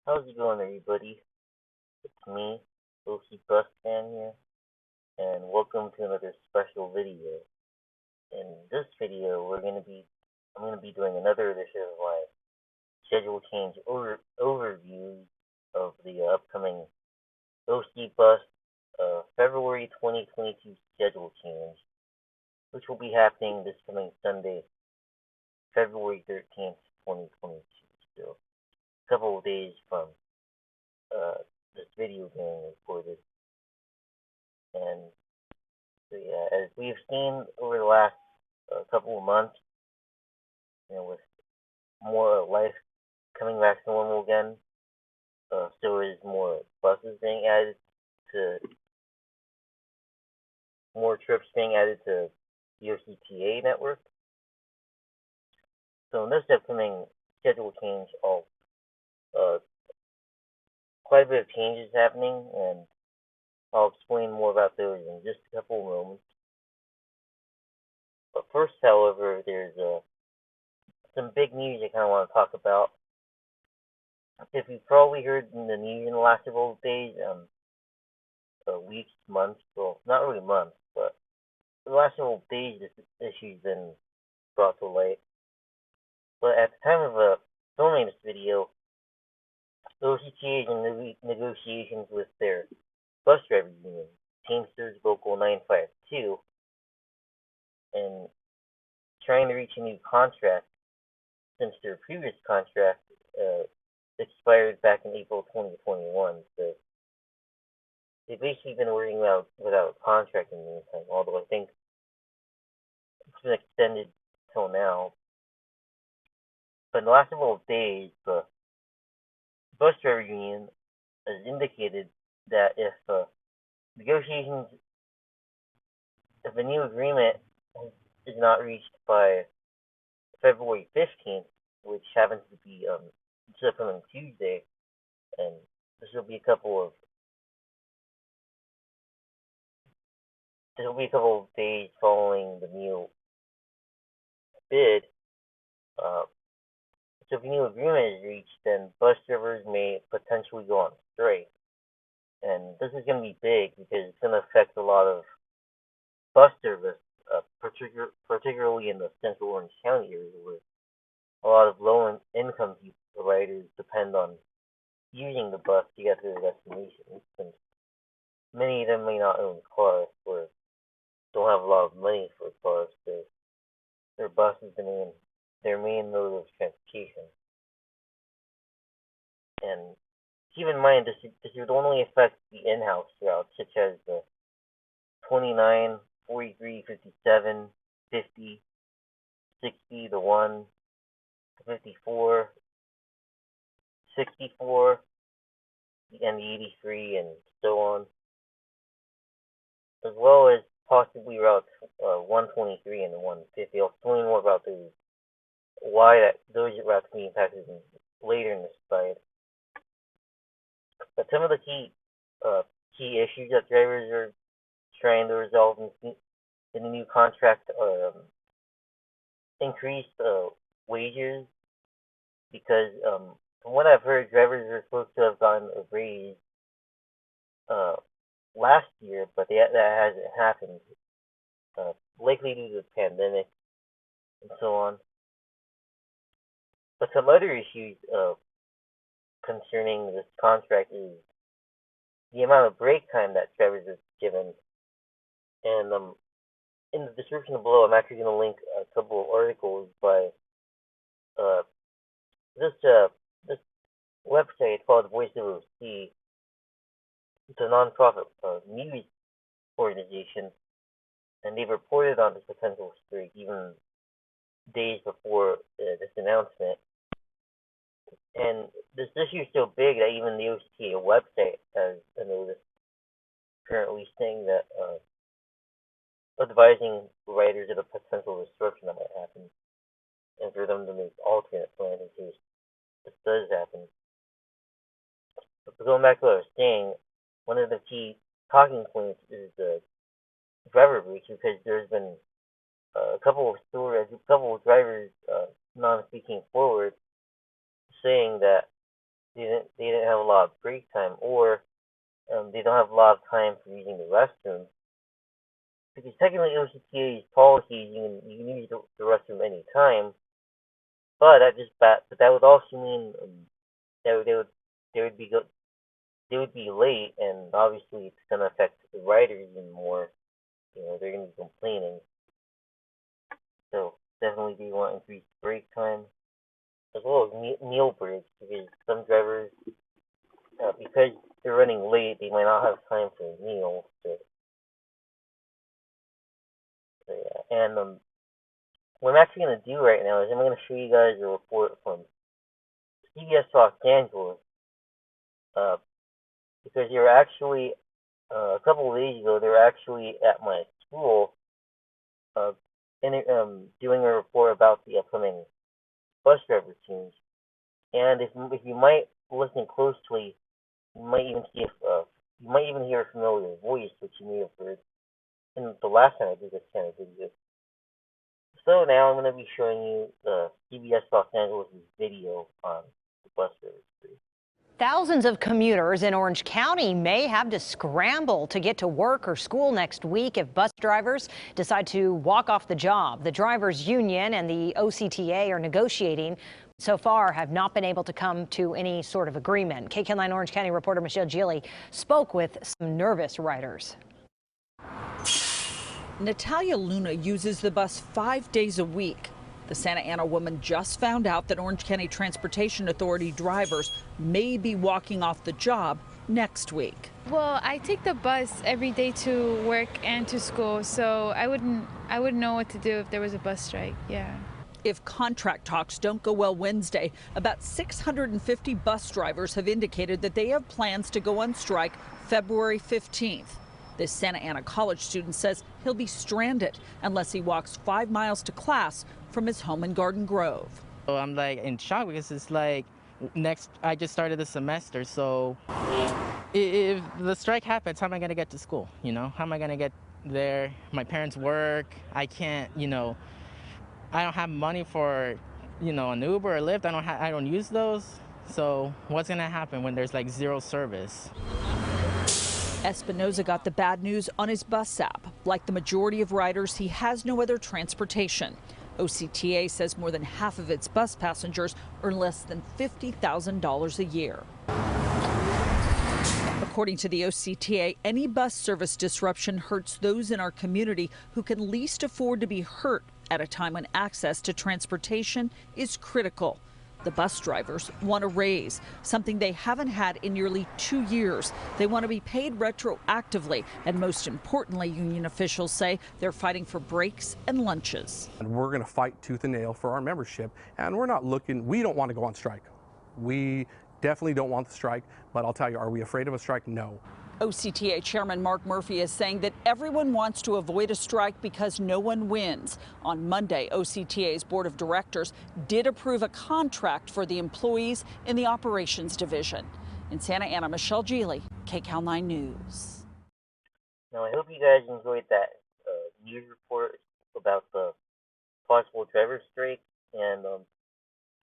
How's it going, everybody? It's me, OC Bus Fan here, and welcome to another special video. In this video, I'm gonna be doing another edition of my schedule change overview of the upcoming OC Bus February 2022 schedule change, which will be happening this coming Sunday, February 13th, 2022. So, a couple of days from uh, this video being recorded. And so yeah, as we've seen over the last couple of months, with more life coming back to normal again, so is more buses being added to, more trips being added to the OCTA network. So in this upcoming schedule change, uh, quite a bit of changes happening, and I'll explain more about those in just a couple of moments. But first, however, there's some big news I kind of want to talk about. If you've probably heard in the news in the last several days, weeks, months, well, not really months, but for the last several days, this issue's been brought to light. But at the time of filming this video, the OCTA is in negotiations with their bus driver union, Teamsters Local 952, and trying to reach a new contract since their previous contract expired back in April 2021. So they've basically been working without a contract in the meantime, although I think it's been extended till now. But in the last several days, the bus driver union has indicated that negotiations, if a new agreement is not reached by February 15th, which happens to be this upcoming Tuesday, and this will be a couple of days following the new bid. So if a new agreement is reached, then bus drivers may potentially go on strike. And this is going to be big because it's going to affect a lot of bus service, particularly in the central Orange County area, where a lot of low-income riders depend on using the bus to get to their destinations, since many of them may not own cars or don't have a lot of money for cars, so their bus is their main mode of transportation. And keep in mind, this would only affect the in-house routes, such as the 29, 43, 57, 50, 60, the 1, 54, 64, and the 83, and so on, as well as possibly routes 123 and the 150. I'll explain more about those routes can be impacted later in this slide. But some of the key issues that drivers are trying to resolve in the new contract are increased wages, because from what I've heard, drivers are supposed to have gotten a raise last year, but that hasn't happened, likely due to the pandemic and so on. But some other issues concerning this contract is the amount of break time that drivers are given. And in the description below, I'm actually going to link a couple of articles by uh, this website called Voice of OC. It's a nonprofit news organization, and they reported on this potential strike even days before this announcement. And this issue is so big that even the OCTA website has a notice currently saying that advising riders of a potential disruption that might happen, and for them to make alternate plans in case this does happen. But going back to what I was saying, one of the key talking points is the driver breach, because there's been a couple of drivers not speaking forward, saying that they didn't have a lot of break time, or they don't have a lot of time for using the restroom. Because technically OCTA's policy, you can use the restroom anytime, but that would also mean that they would be go, they would be late, and obviously it's gonna affect the riders even more. They're gonna be complaining. So definitely they want increased break time as well as meal breaks, because some drivers, because they're running late, they might not have time for a meal. So yeah, and what I'm actually gonna do right now is I'm gonna show you guys a report from CBS Los Angeles, uh, because they were actually a couple of days ago they were actually at my school, uh, doing a report about the upcoming bus driver change. And if you might listen closely, you might even see if you might even hear a familiar voice, which you may have heard in the last time I did this kind of video. So now I'm going to be showing you the CBS Los Angeles video on the bus service. Thousands of commuters in Orange County may have to scramble to get to work or school next week if bus drivers decide to walk off the job. The drivers union and the OCTA are negotiating. So far, have not been able to come to any sort of agreement. KCAL9 Orange County reporter Michelle Gili spoke with some nervous riders. Natalia Luna uses the bus 5 days a week. The Santa Ana woman just found out that Orange County Transportation Authority drivers may be walking off the job next week. Well, I take the bus every day to work and to school, so I wouldn't know what to do if there was a bus strike. Yeah. If contract talks don't go well Wednesday, about 650 bus drivers have indicated that they have plans to go on strike February 15th. This Santa Ana college student says he'll be stranded unless he walks 5 miles to class from his home in Garden Grove. So I'm like in shock because it's like I just started the semester, so if the strike happens, how am I going to get to school? How am I going to get there? My parents work. I can't, I don't have money for, an Uber or Lyft. I don't use those. So what's going to happen when there's like zero service? Espinoza got the bad news on his bus app. Like the majority of riders, he has no other transportation. OCTA says more than half of its bus passengers earn less than $50,000 a year. According to the OCTA, any bus service disruption hurts those in our community who can least afford to be hurt at a time when access to transportation is critical. The bus drivers want a raise, something they haven't had in nearly 2 years. They want to be paid retroactively, and most importantly, union officials say they're fighting for breaks and lunches. And we're going to fight tooth and nail for our membership, and we don't want to go on strike. We definitely don't want the strike, but I'll tell you, are we afraid of a strike? No. OCTA Chairman Mark Murphy is saying that everyone wants to avoid a strike because no one wins. On Monday, OCTA's board of directors did approve a contract for the employees in the operations division. In Santa Ana, Michelle Gili, KCAL9 News. Now I hope you guys enjoyed that news report about the possible driver strike, and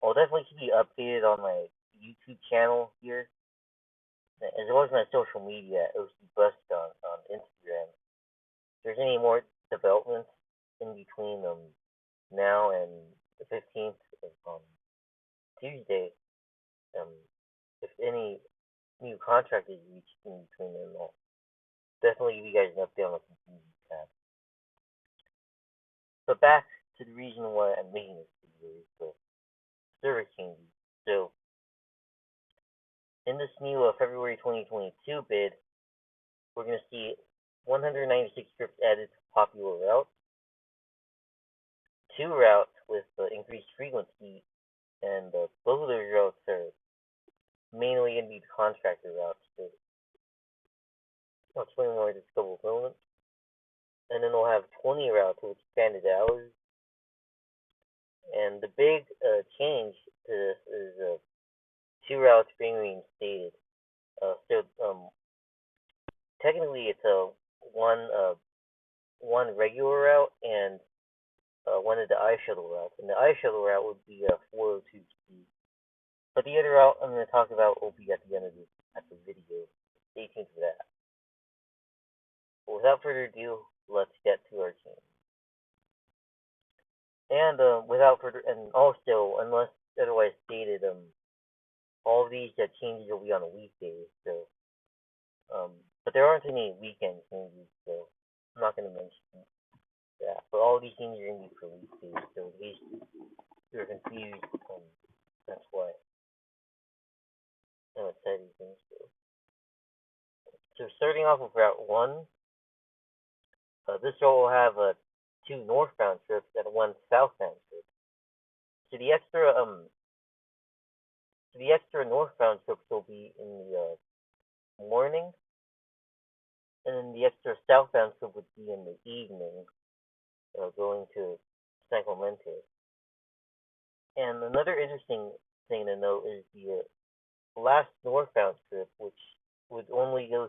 I'll definitely keep you updated on my YouTube channel here, as well as my social media at OC on Instagram. If there's any more developments in between now and the 15th of Tuesday, if any new contract is reached in between them, I'll definitely give you guys an update on the contingency tab. But back to the reason why I'm making this video is the service changes. So in this new February 2022 bid, we're going to see 196 trips added to popular routes, 2 routes with increased frequency, and both of those routes are mainly going to be contractor routes. So I'll explain more in just a couple of moments. And then we'll have 20 routes with expanded hours. And the big change to this is 2 routes being reinstated. Technically it's one regular route and one of the I shuttle routes. And the I shuttle route would be 402 speed. But the other route I'm going to talk about will be at the end of the video. Stay tuned for that. But without further ado, let's get to our change. And also, unless otherwise stated, all of these changes will be on weekdays. So, but there aren't any weekend changes, so I'm not going to mention that. But all of these changes are going to be for weekdays. So in case you're confused, that's why I'm excited things do. So starting off with Route 1, this route will have 2 northbound trips and 1 southbound trip. So the extra northbound trips will be in the morning, and then the extra southbound trip would be in the evening, going to San Clemente. And another interesting thing to note is the last northbound trip, which would only go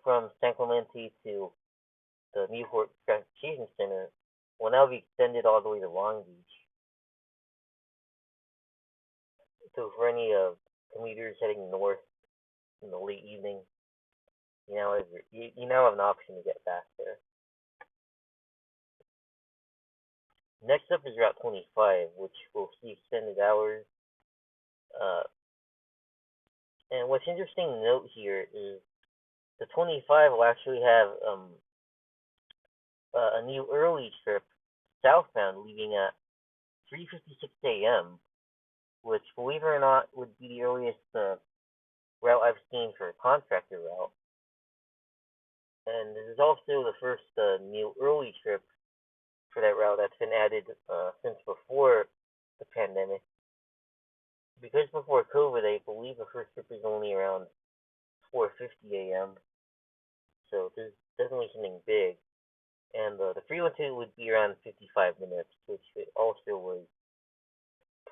from San Clemente to the Newport Transportation Center, will now be extended all the way to Long Beach. So for any commuters heading north in the late evening, you now have an option to get back there. Next up is Route 25, which will see extended hours. And what's interesting to note here is the 25 will actually have a new early trip southbound leaving at 3:56 a.m., which, believe it or not, would be the earliest route I've seen for a contractor route. And this is also the first new early trip for that route that's been added since before the pandemic. Because before COVID, I believe the first trip was only around 4:50 a.m. So this is definitely something big. And the frequency would be around 55 minutes, which also was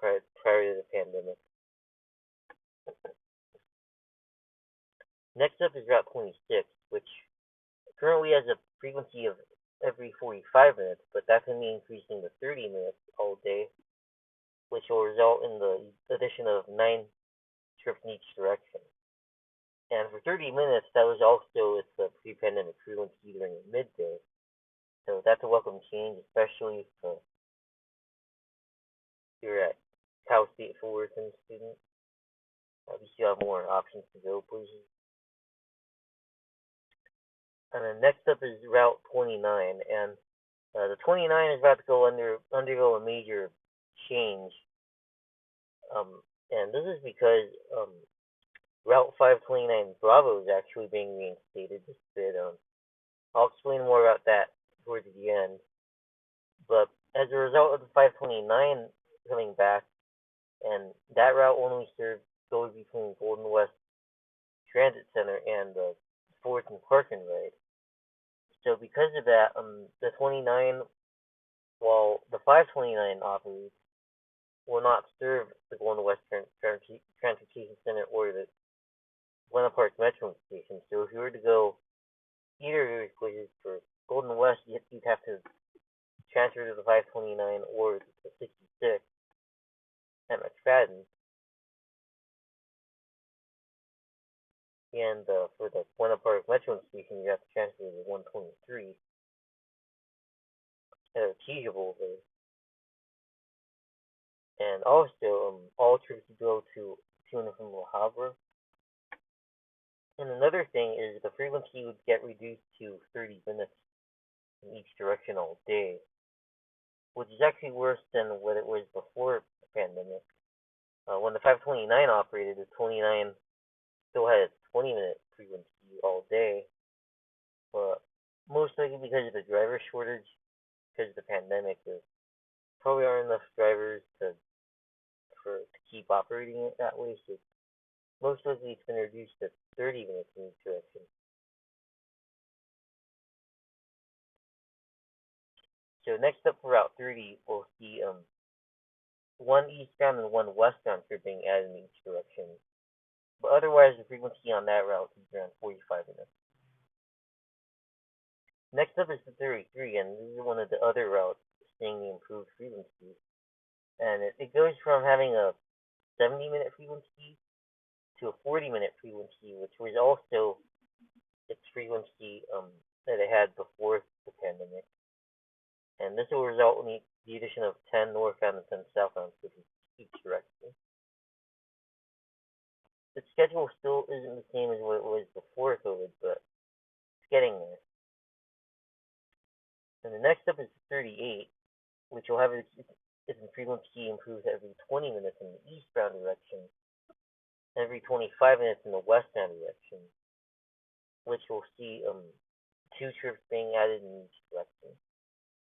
prior to the pandemic. Next up is Route 26, which currently has a frequency of every 45 minutes, but that can be increasing to 30 minutes all day, which will result in the addition of 9 trips in each direction. And for 30 minutes, that was also its pre-pandemic frequency during the midday. So that's a welcome change, especially if you're at Cal State Fullerton student. At least you have more options to go places. And then next up is Route 29, and the 29 is about to undergo a major change. And this is because Route 529 Bravo is actually being reinstated this bit. I'll explain more about that towards the end. But as a result of the 529 coming back, and that route only goes between Golden West Transit Center and the Fullerton Park and Ride. So because of that, the 29, while the 529 operates, will not serve the Golden West Transportation Center or the Buena Park Metro Station. So if you were to go either of those places for Golden West, you'd have to transfer to the 529 or the 66 at McFadden. And for the Buena Park Metro Station, you have to transfer to the 123 at Artesia Boulevard. And also, all trips go to and from La Habra. And another thing is the frequency would get reduced to 30 minutes in each direction all day, which is actually worse than what it was before the pandemic. When the 529 operated, the 29 still had a 20-minute frequency all day, but most likely because of the driver shortage, because of the pandemic, there probably aren't enough drivers to keep operating it that way, so most likely it's been reduced to 30 minutes in each direction. So next up for Route 30, we'll see 1 eastbound and 1 westbound trip being added in each direction. But otherwise, the frequency on that route is around 45 minutes. Next up is the 33, and this is one of the other routes seeing the improved frequency. And it goes from having a 70-minute frequency to a 40-minute frequency, which was also its frequency that it had before the pandemic. And this will result in the addition of 10 northbound and 10 southbound switches each direction. The schedule still isn't the same as what it was before COVID, but it's getting there. And the next up is 38, which will have its frequency improved every 20 minutes in the eastbound direction, every 25 minutes in the westbound direction, which will see 2 trips being added in each direction.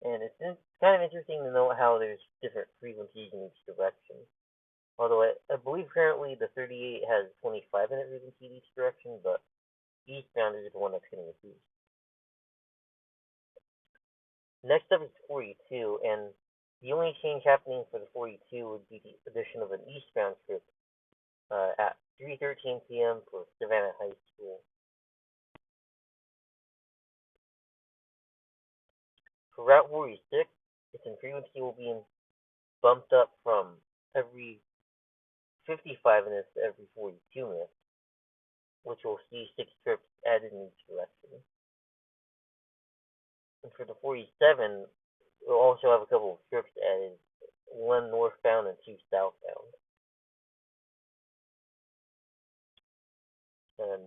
And it's kind of interesting to note how there's different frequencies in each direction. Although I believe currently the 38 has 25-minute frequency in each direction, but eastbound is the one that's getting a boost. Next up is 42, and the only change happening for the 42 would be the addition of an eastbound trip at 3:13 p.m. for Savannah High School. For Route 46, its frequency will be bumped up from every 55 minutes to every 42 minutes, which will see 6 trips added in each direction. And for the 47, we'll also have a couple of trips added, 1 northbound and 2 southbound. And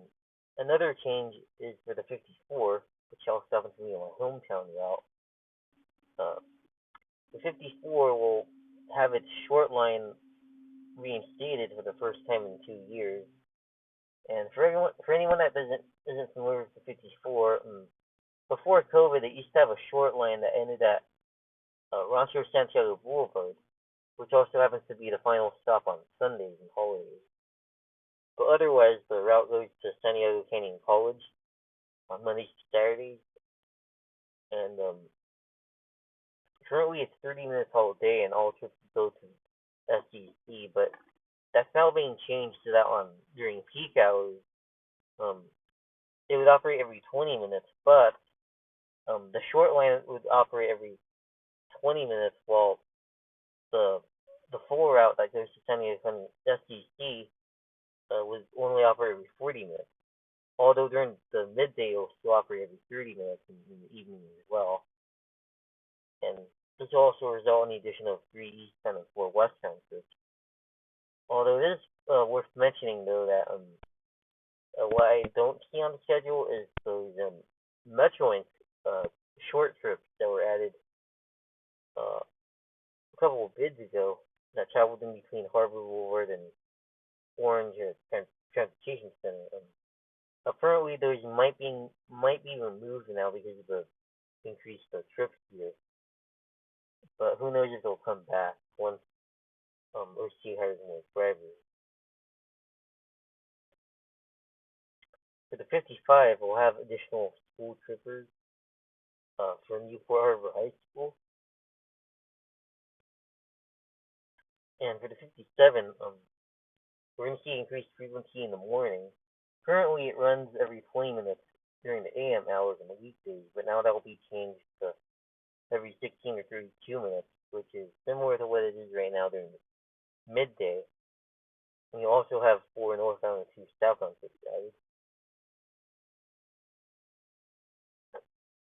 another change is for the 54, which also happens to be on my hometown route. The 54 will have its short line reinstated for the first time in 2 years. And for anyone that isn't familiar with the 54, before COVID, it used to have a short line that ended at Rancho Santiago Boulevard, which also happens to be the final stop on Sundays and holidays. But otherwise, the route goes to San Diego Canyon College on Mondays to Saturdays, and currently it's 30 minutes all day, and all trips go to SDC, but that's now being changed to that one during peak hours. It would operate every 20 minutes, but the short line would operate every 20 minutes, while the full route that goes to San Diego SDC would only operate every 40 minutes. Although during the midday, it will still operate every 30 minutes in the evening as well. And this will also result in the addition of 3 eastbound and 4 westbound trips. Although it is worth mentioning, though, that what I don't see on the schedule is those Metrolink short trips that were added a couple of bids ago that traveled in between Harbor Boulevard and Orange Transportation Center. Apparently, those might be removed now because of the increased trips here. But who knows if they'll come back once OCTA hires more drivers. For the 55, we'll have additional school trippers for Newport Harbor High School. And for the 57, we're going to see increased frequency in the morning. Currently, it runs every 20 minutes during the AM hours on the weekdays, but now that will be changed to every 16 or 32 minutes, which is similar to what it is right now during the midday. And you also have 4 northbound and 2 southbound trips added.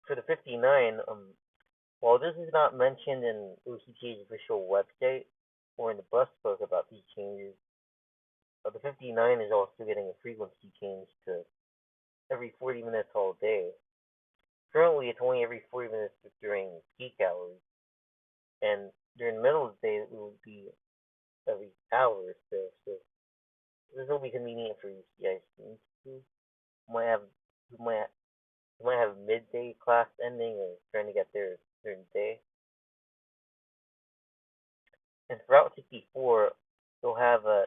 For the 59, while this is not mentioned in OCTA's official website or in the bus book about these changes, the 59 is also getting a frequency change to every 40 minutes all day. Currently, it's only every 40 minutes during peak hours, and during the middle of the day, it will be every hour or so. So this will be convenient for UCI students who might have midday class ending or trying to get there during the day. And for Route 64, you'll have a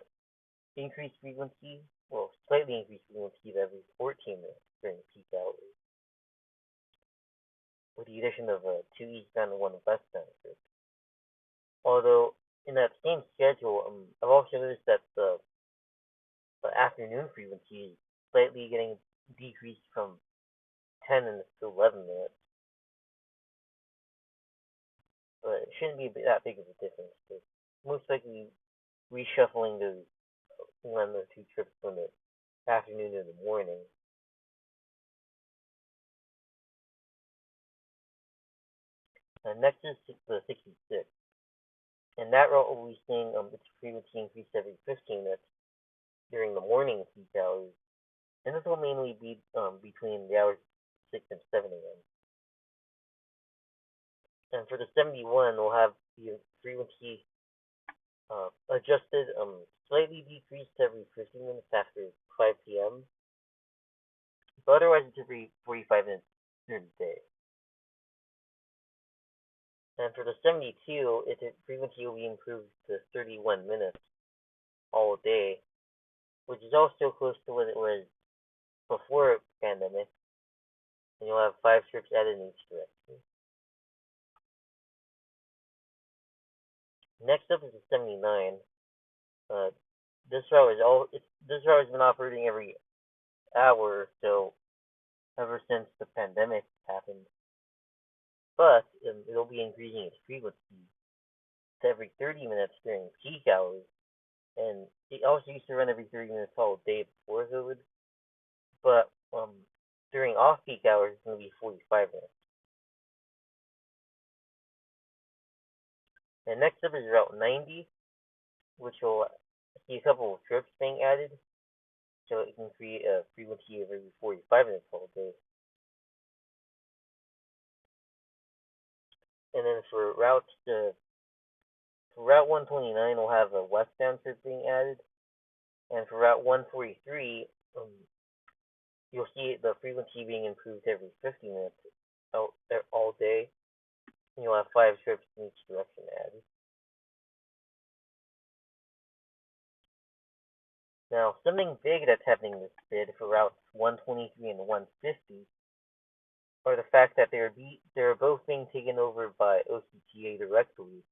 slightly increased frequency of every 14 minutes during peak hours, with the addition of 2 eastbound and 1 westbound trips. Although in that same schedule, I've also noticed that the afternoon frequency is slightly getting decreased from 10 minutes to 11 minutes. But it shouldn't be that big of a difference. most likely reshuffling those one or two trips from the afternoon to the morning. And next is the 66. And that route will be seeing its frequency increase every 15 minutes during the morning peak hours. And this will mainly be between the hours 6 and 7 a.m. And for the 71, we'll have the frequency adjusted, slightly decreased every 15 minutes after 5 p.m. But otherwise, it's every 45 minutes during the day. And for the 72, its frequency will be improved to 31 minutes all day, which is also close to what it was before the pandemic. And you'll have 5 trips added in each direction. Next up is the 79. This route has been operating every hour or so ever since the pandemic happened. But it'll be increasing its frequency to every 30 minutes during peak hours. And it also used to run every 30 minutes all day before COVID. But during off-peak hours, it's going to be 45 minutes. And next up is Route 90, which will see a couple of trips being added. So it can create a frequency of every 45 minutes all day. And then for Route 129, we'll have a westbound trip being added. And for Route 143, you'll see the frequency being improved every 50 minutes all day. And you'll have 5 trips in each direction added. Now, something big that's happening this bid for Routes 123 and 150 are the fact that they're both being taken over by OCTA directly.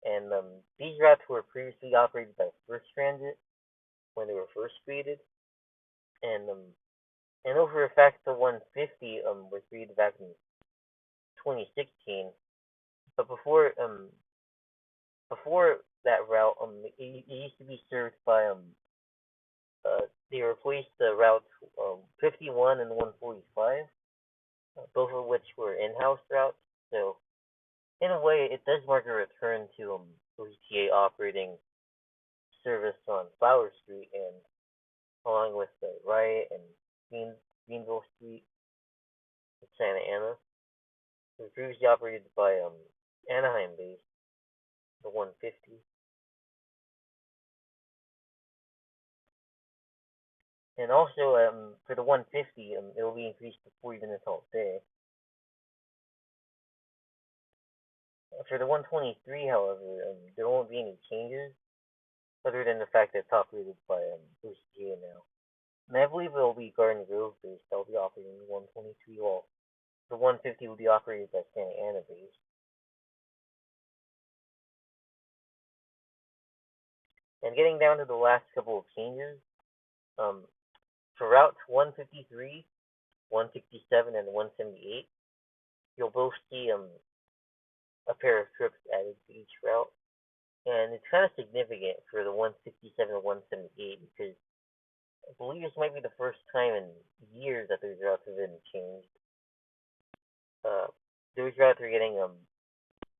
And these routes were previously operated by First Transit when they were first created. And over the fact the 150 was created back in 2016. But before that route, it used to be served by they replaced the routes 51 and 145, both of which were in-house routes. So in a way, it does mark a return to OCTA operating service on Flower Street, and along with Riot and Greenville Street in Santa Ana. It was previously operated by Anaheim-based, the 150. And also, for the 150, it will be increased to 40 minutes all day. For the 123, however, there won't be any changes, other than the fact that it's operated by OCTA now. And I believe it will be Garden Grove based. They'll be operating the 123, while the 150 will be operated by Santa Ana based. And getting down to the last couple of changes, for routes 153, 167, and 178, you'll both see a pair of trips added to each route. And it's kind of significant for the 167 and 178 because I believe this might be the first time in years that those routes have been changed. Those routes are getting,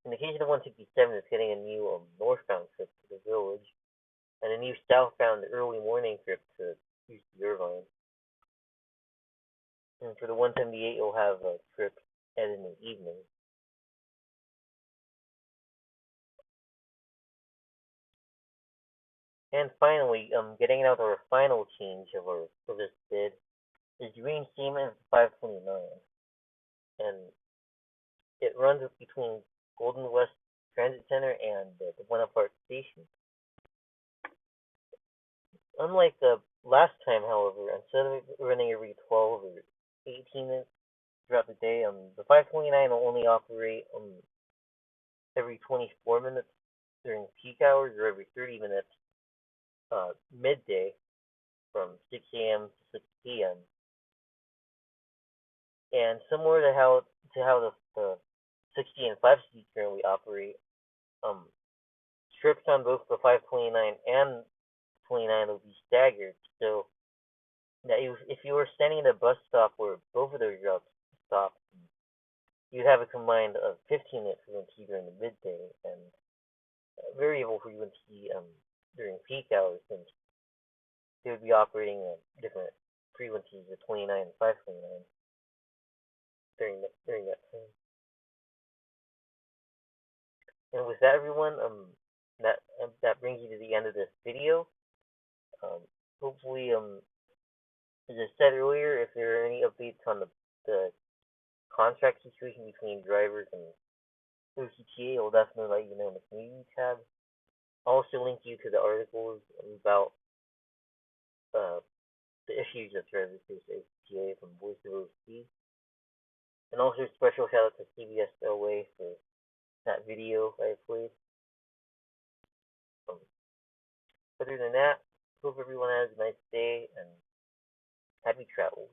in the case of the 167, it's getting a new northbound trip to the Village and a new southbound early morning trip to East Irvine. And for the 178, you'll have a trip added in the evening. And finally, getting out our final change for this bid is reinstatement of 529, and it runs between Golden West Transit Center and the Buena Park Station. Unlike the last time, however, instead of running every 12 or 18 minutes throughout the day, the 529 will only operate every 24 minutes during peak hours, or every 30 minutes midday from 6 a.m. to 6 p.m. And similar to how the 60 and 560 currently operate, trips on both the 529 and 29 will be staggered. So that if you were standing at a bus stop where both of those routes stop, you'd have a combined of 15-minute frequency during the midday and variable frequency during peak hours, since they would be operating at different frequencies of 29 and 529 during that time. And with that, everyone, that brings you to the end of this video. Hopefully, as I said earlier, if there are any updates on the contract situation between drivers and OCTA, I'll definitely let you know in the community tab. I'll also link you to the articles about the issues that drivers face at OCTA from Voice of OC. And also special shout out to CBS LA for that video I played. Other than that, hope everyone has a nice day and happy travels.